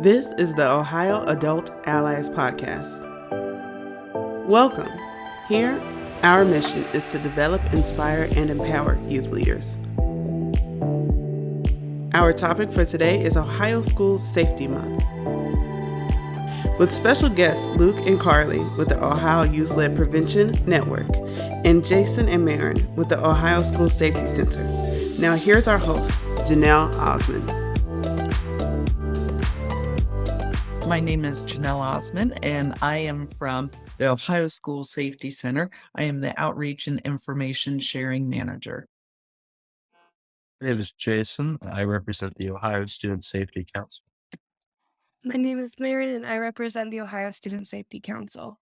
This is the Ohio Adult Allies Podcast. Welcome. Here, our mission is to develop, inspire, and empower youth leaders. Our topic for today is Ohio Schools Safety Month. With special guests Luke and Carly with the Ohio Youth-Led Prevention Network and Jason and Marin with the Ohio School Safety Center. Now here's our host, Janelle Ozmun. My name is Janelle Ozmun, and I am from the Ohio School Safety Center. I am the Outreach and Information Sharing Manager. My name is Jason. I represent the Ohio Student Safety Council. My name is Marin, and I represent the Ohio Student Safety Council.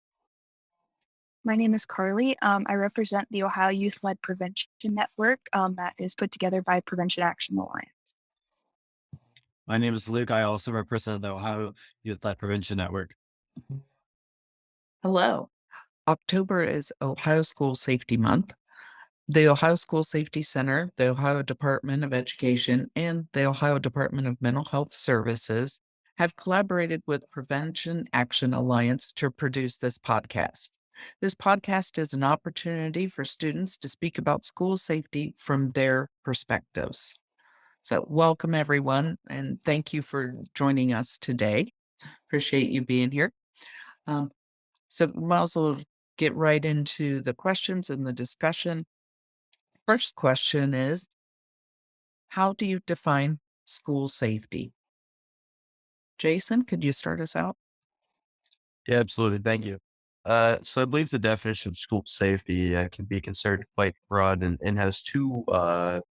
My name is Carly. I represent the Ohio Youth-Led Prevention Network that is put together by Prevention Action Alliance. My name is Luke. I also represent the Ohio Youth-Led Prevention Network. Hello. October is Ohio School Safety Month. The Ohio School Safety Center, the Ohio Department of Education, and the Ohio Department of Mental Health Services have collaborated with Prevention Action Alliance to produce this podcast. This podcast is an opportunity for students to speak about school safety from their perspectives. So welcome, everyone, and thank you for joining us today. Appreciate you being here. So we might as well get right into the questions and the discussion. First question is, how do you define school safety? Jason, could you start us out? Yeah, absolutely. Thank you. So I believe the definition of school safety can be considered quite broad and has two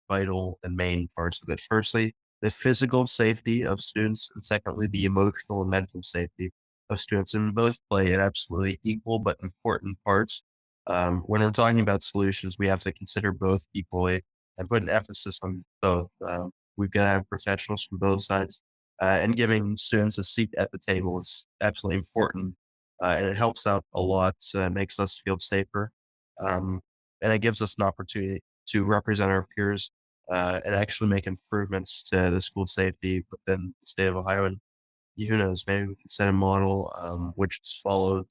vital and main parts of it. Firstly, the physical safety of students, and secondly, the emotional and mental safety of students. And both play an absolutely equal but important parts. When we're talking about solutions, we have to consider both equally and put an emphasis on both. We've got to have professionals from both sides, and giving students a seat at the table is absolutely important. And it helps out a lot, makes us feel safer. And it gives us an opportunity to represent our peers and actually make improvements to the school safety within the state of Ohio. And who knows, maybe we can set a model which is followed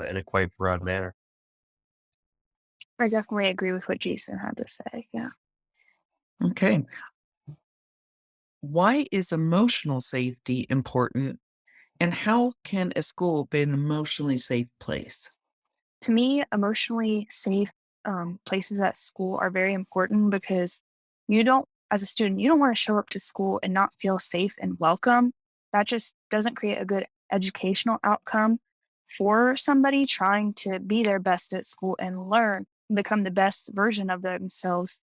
in a quite broad manner. I definitely agree with what Jason had to say. Yeah. Okay. Why is emotional safety important? And how can a school be an emotionally safe place? To me, emotionally safe places at school are very important because as a student, you don't want to show up to school and not feel safe and welcome. That just doesn't create a good educational outcome for somebody trying to be their best at school and learn and become the best version of themselves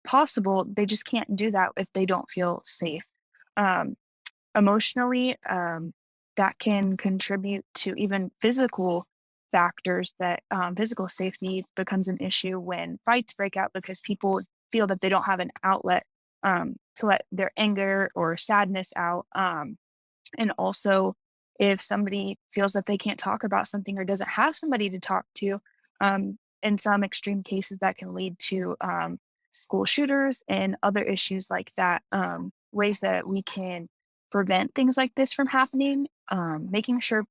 possible. They just can't do that if they don't feel safe. Emotionally, that can contribute to even physical factors that physical safety becomes an issue when fights break out because people feel that they don't have an outlet to let their anger or sadness out. And also, if somebody feels that they can't talk about something or doesn't have somebody to talk to, in some extreme cases, that can lead to school shooters and other issues like that. Ways that we can prevent things like this from happening, making sure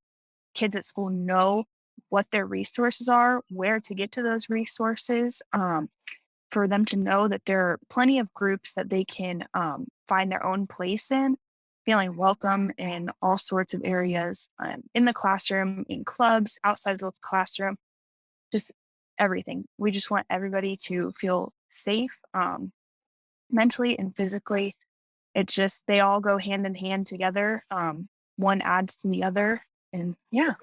kids at school know what their resources are, where to get to those resources, for them to know that there are plenty of groups that they can find their own place in, feeling welcome in all sorts of areas, in the classroom, in clubs, outside of the classroom, just everything. We just want everybody to feel safe, mentally and physically. It's just, they all go hand in hand together. One adds to the other. And yeah.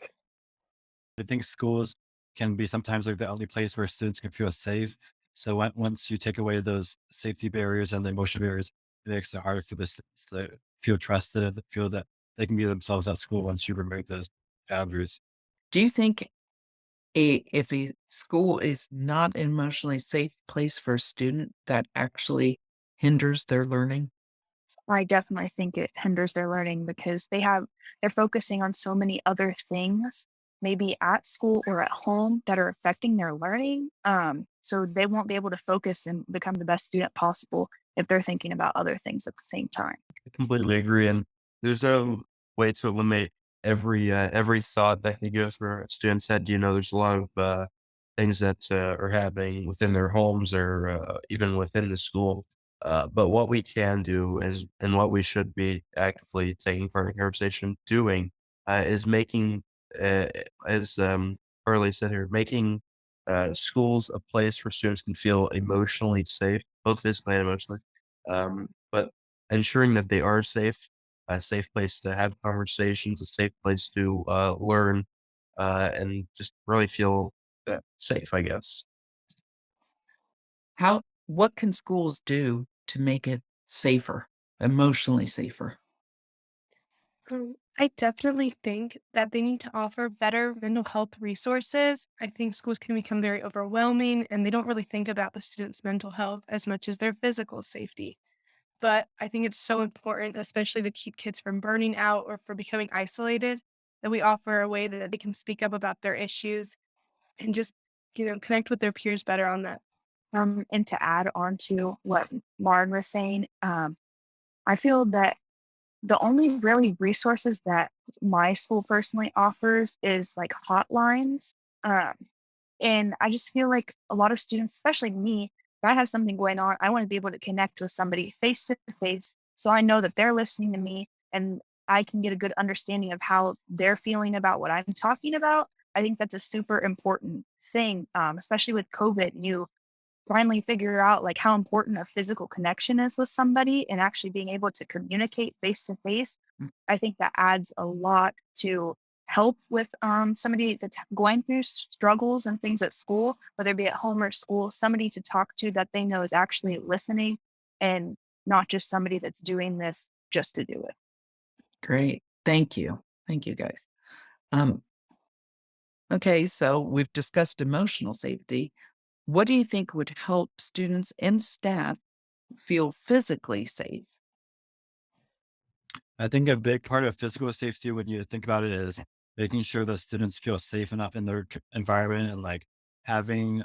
I think schools can be sometimes like the only place where students can feel safe. So once you take away those safety barriers and the emotional barriers, it makes it harder for the students to feel trusted and feel that they can be themselves at school once you remove those boundaries. Do you think if a school is not an emotionally safe place for a student, that actually hinders their learning? I definitely think it hinders their learning because they're focusing on so many other things, maybe at school or at home, that are affecting their learning. So they won't be able to focus and become the best student possible if they're thinking about other things at the same time. I completely agree. And there's no way to eliminate every thought that can go through a student's head. There's a lot of things that are happening within their homes or even within the school. But what we can do is, and what we should be actively taking part in the conversation doing, is making, uh, as Harley said here, making schools a place where students can feel emotionally safe, both physically and emotionally. But ensuring that they are safe, a safe place to have conversations, a safe place to learn, and just really feel safe, I guess. What can schools do to make it safer, emotionally safer? I definitely think that they need to offer better mental health resources. I think schools can become very overwhelming and they don't really think about the students' mental health as much as their physical safety. But I think it's so important, especially to keep kids from burning out or for becoming isolated, that we offer a way that they can speak up about their issues and just, connect with their peers better on that. And to add on to what Lauren was saying, I feel that the only really resources that my school personally offers is like hotlines. Um, and I just feel like a lot of students, especially me, if I have something going on, I want to be able to connect with somebody face to face. So I know that they're listening to me and I can get a good understanding of how they're feeling about what I'm talking about. I think that's a super important thing, especially with COVID. You finally figure out like how important a physical connection is with somebody and actually being able to communicate face to face. Mm. I think that adds a lot to help with somebody that's going through struggles and things at school, whether it be at home or school, somebody to talk to that they know is actually listening and not just somebody that's doing this just to do it. Great. Thank you. Thank you, guys. Um, okay, so we've discussed emotional safety. What do you think would help students and staff feel physically safe? I think a big part of physical safety, when you think about it, is making sure that students feel safe enough in their environment and like having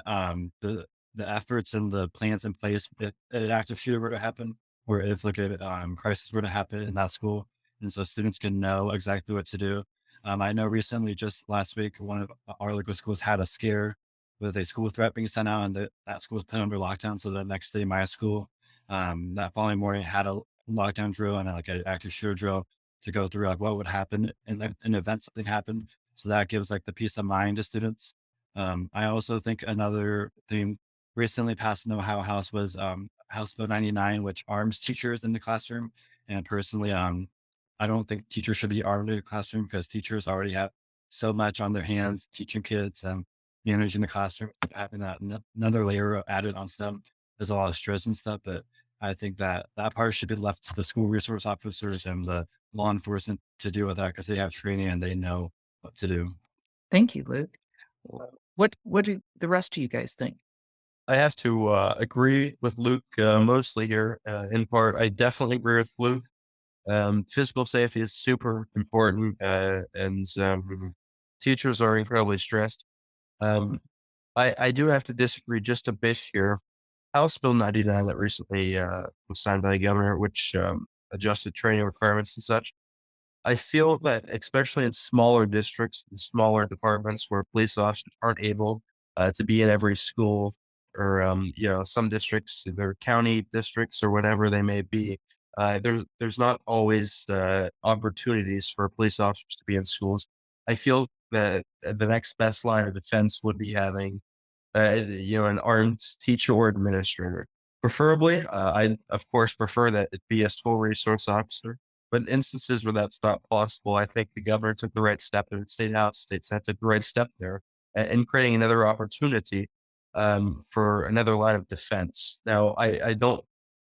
the efforts and the plans in place if an active shooter were to happen, or if like a crisis were to happen in that school, and so students can know exactly what to do. I know recently, just last week, one of our local schools had a scare with a school threat being sent out, and that school was put under lockdown. So the next day, my school, that following morning, had a lockdown drill and like an active shooter drill to go through like what would happen in an event something happened. So that gives like the peace of mind to students. I also think another thing recently passed in the Ohio House was House Bill 99, which arms teachers in the classroom. And personally, I don't think teachers should be armed in the classroom because teachers already have so much on their hands teaching kids and managing the classroom. Having that another layer added onto them, there's a lot of stress and stuff. But I think that that part should be left to the school resource officers and the law enforcement to deal with that because they have training and they know what to do. Thank you, Luke. What do the rest of you guys think? I have to agree with Luke mostly here. In part, I definitely agree with Luke. Physical safety is super important, and teachers are incredibly stressed. Um, I do have to disagree just a bit here. House Bill 99 that recently was signed by the governor, which adjusted training requirements and such. I feel that especially in smaller districts and smaller departments where police officers aren't able to be in every school or, some districts, their county districts or whatever they may be, there's not always opportunities for police officers to be in schools. I feel that the next best line of defense would be having an armed teacher or administrator. Preferably, I of course prefer that it be a school resource officer. But in instances where that's not possible, I think the governor took the right step, and the state house states that took the right step there in creating another opportunity for another line of defense. Now, I don't.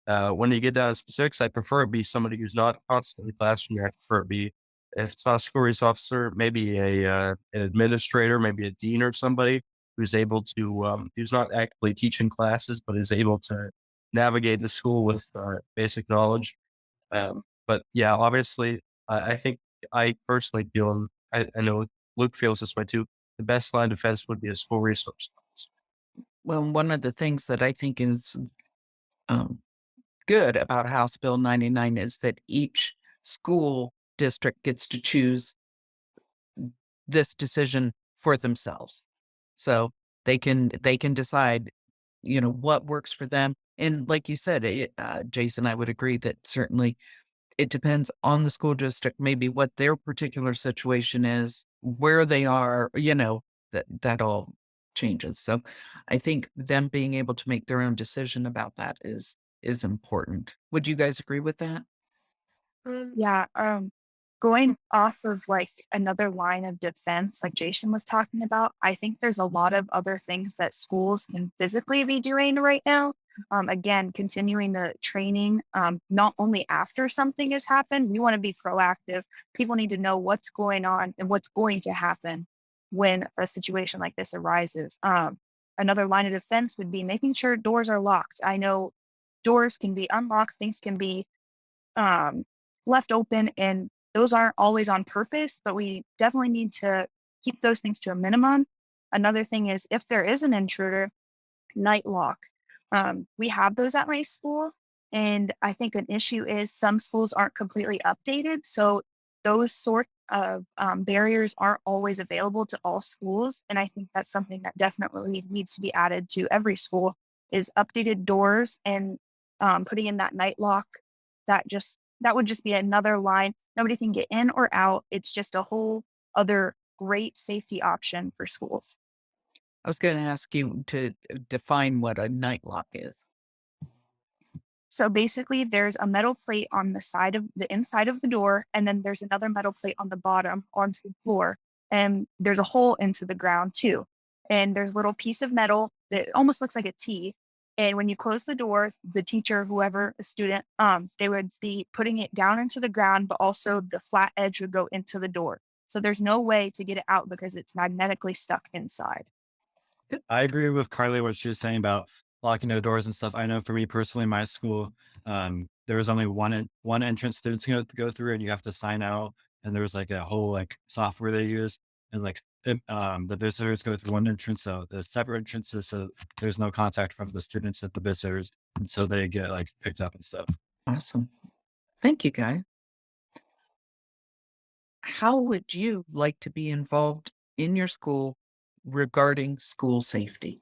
When you get down to specifics, I prefer it be somebody who's not constantly classroom. I prefer it be if it's not a school resource officer, maybe an administrator, maybe a dean or somebody who's able to who's not actively teaching classes, but is able to navigate the school with basic knowledge. But yeah, obviously, I think I personally feel, and I know Luke feels this way too. The best line of defense would be a school resource officer. Well, one of the things that I think is um, good about House Bill 99 is that each school district gets to choose this decision for themselves. So they can decide, what works for them. And like you said, Jason, I would agree that certainly it depends on the school district, maybe what their particular situation is, where they are, that all changes. So I think them being able to make their own decision about that is important. Would you guys agree with that? Yeah, going off of like another line of defense, like Jason was talking about, I think there's a lot of other things that schools can physically be doing right now. Again, continuing the training, not only after something has happened, we want to be proactive. People need to know what's going on and what's going to happen when a situation like this arises. Another line of defense would be making sure doors are locked. I know doors can be unlocked, things can be um, left open, and those aren't always on purpose, but we definitely need to keep those things to a minimum. Another thing is if there is an intruder, night lock. We have those at my school, and I think an issue is some schools aren't completely updated. So those sort of barriers aren't always available to all schools, and I think that's something that definitely needs to be added to every school is updated doors and putting in that night lock. That would just be another line. Nobody can get in or out. It's just a whole other great safety option for schools. I was going to ask you to define what a night lock is. So basically, there's a metal plate on the side of the inside of the door, and then there's another metal plate on the bottom onto the floor. And there's a hole into the ground too. And there's a little piece of metal that almost looks like a T. And when you close the door, the teacher, whoever, a student, they would be putting it down into the ground, but also the flat edge would go into the door. So there's no way to get it out because it's magnetically stuck inside. I agree with Carly, what she was saying about locking the doors and stuff. I know for me personally, my school, there was only one entrance students to go through, and you have to sign out. And there was like a whole like software they use, and like the visitors go through one entrance, so the separate entrances, so there's no contact from the students and the visitors, and so they get like picked up and stuff. Awesome. Thank you, guys. How would you like to be involved in your school regarding school safety?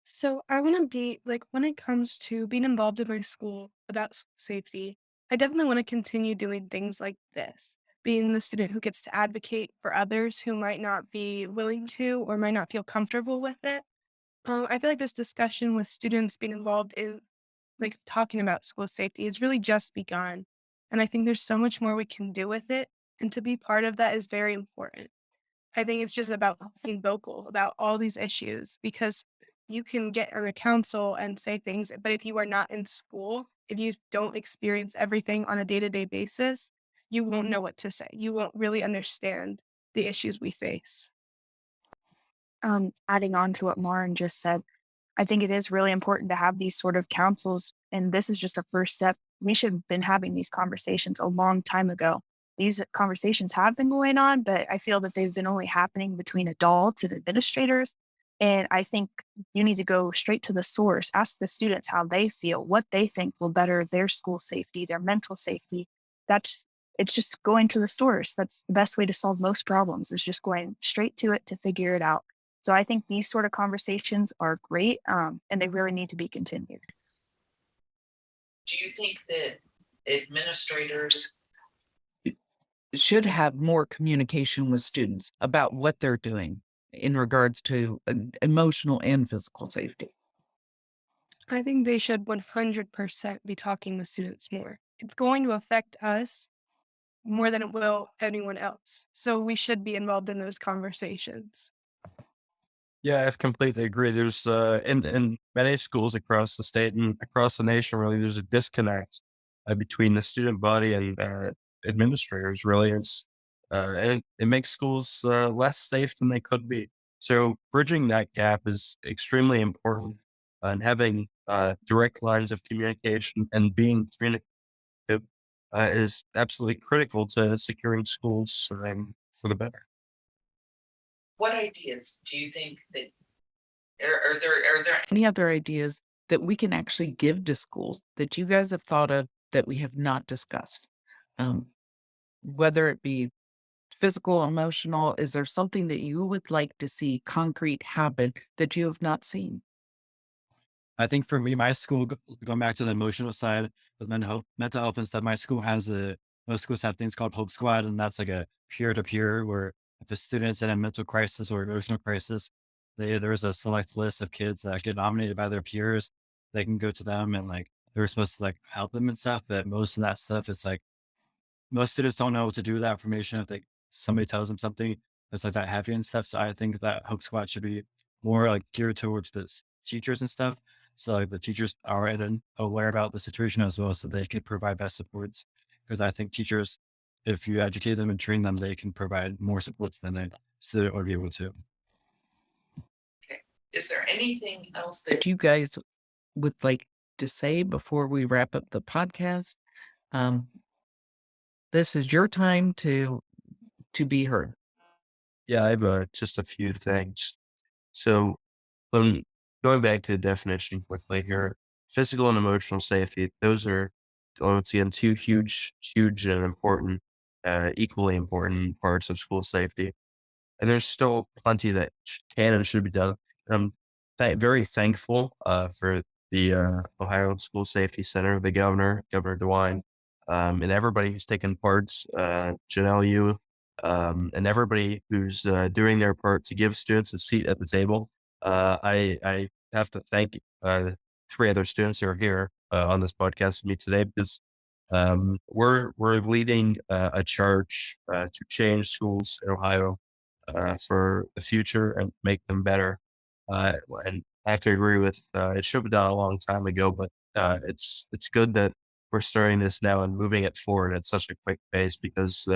So I want to be like when it comes to being involved in my school about safety, I definitely want to continue doing things like this, being the student who gets to advocate for others who might not be willing to or might not feel comfortable with it. I feel like this discussion with students being involved in like talking about school safety has really just begun. And I think there's so much more we can do with it. And to be part of that is very important. I think it's just about being vocal about all these issues because you can get on a council and say things, but if you are not in school, if you don't experience everything on a day to day basis, you won't know what to say. You won't really understand the issues we face. Adding on to what Lauren just said, I think it is really important to have these sort of councils, and this is just a first step. We should have been having these conversations a long time ago. These conversations have been going on, but I feel that they've been only happening between adults and administrators. And I think you need to go straight to the source, ask the students how they feel, what they think will better their school safety, their mental safety. It's just going to the source. That's the best way to solve most problems is just going straight to it to figure it out. So I think these sort of conversations are great, and they really need to be continued. Do you think that administrators should have more communication with students about what they're doing in regards to emotional and physical safety? I think they should 100% be talking with students more. It's going to affect us more than it will anyone else. So we should be involved in those conversations. Yeah, I completely agree. There's in many schools across the state and across the nation, really, there's a disconnect between the student body and administrators. Really, and it makes schools less safe than they could be. So bridging that gap is extremely important, and having direct lines of communication and being communicative is absolutely critical to securing schools for the better. What ideas do you think that are there any other ideas that we can actually give to schools that you guys have thought of that we have not discussed? whether it be physical, emotional, is there something that you would like to see concrete happen that you have not seen? I think for me, my school, going back to the emotional side with mental health and stuff, my school most schools have things called Hope Squad, and that's like a peer-to-peer where if a student's in a mental crisis or emotional crisis, there's a select list of kids that get nominated by their peers. They can go to them and like, they're supposed to like help them and stuff, but most of that stuff, it's like, most students don't know what to do with that information. If somebody tells them something that's like that heavy and stuff. So I think that Hope Squad should be more like geared towards the teachers and stuff. So like the teachers are aware about the situation as well, so they can provide best supports. Because I think teachers, if you educate them and train them, they can provide more supports than a student would be able to. Is there anything else that you guys would like to say before we wrap up the podcast? This is your time to be heard. Yeah, I have just a few things. So, going back to the definition quickly here, physical and emotional safety, those are, once again, two huge and important, equally important parts of school safety. And there's still plenty that can and should be done. I'm very thankful for the Ohio School Safety Center, the Governor DeWine, and everybody who's taken parts, Janelle, you, and everybody who's doing their part to give students a seat at the table. I have to thank three other students who are here on this podcast with me today, because we're leading a charge to change schools in Ohio for the future and make them better. And I have to agree with it should have been done a long time ago, but it's good that we're starting this now and moving it forward at such a quick pace, because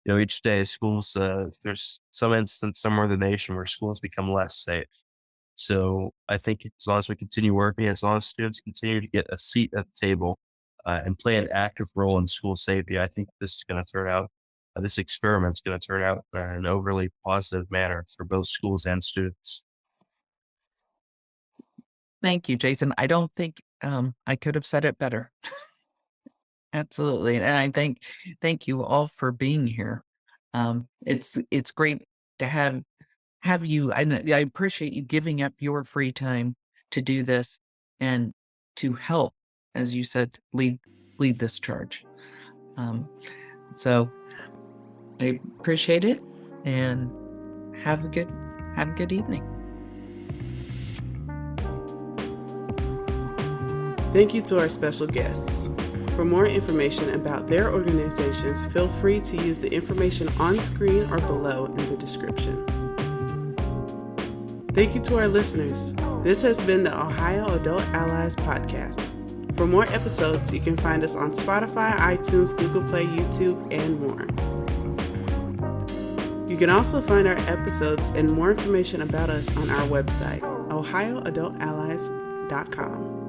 each day schools, there's some instance somewhere in the nation where schools become less safe. So I think as long as we continue working, as long as students continue to get a seat at the table and play an active role in school safety, I think this is going to turn out, this experiment's going to turn out in an overly positive manner for both schools and students. Thank you, Jason. I don't think I could have said it better. Absolutely. And I thank you all for being here. It's great to have you. I appreciate you giving up your free time to do this and to help, as you said, lead this charge. So I appreciate it, and have a good evening. Thank you to our special guests. For more information about their organizations, feel free to use the information on screen or below in the description. Thank you to our listeners. This has been the Ohio Adult Allies Podcast. For more episodes, you can find us on Spotify, iTunes, Google Play, YouTube, and more. You can also find our episodes and more information about us on our website, OhioAdultAllies.com.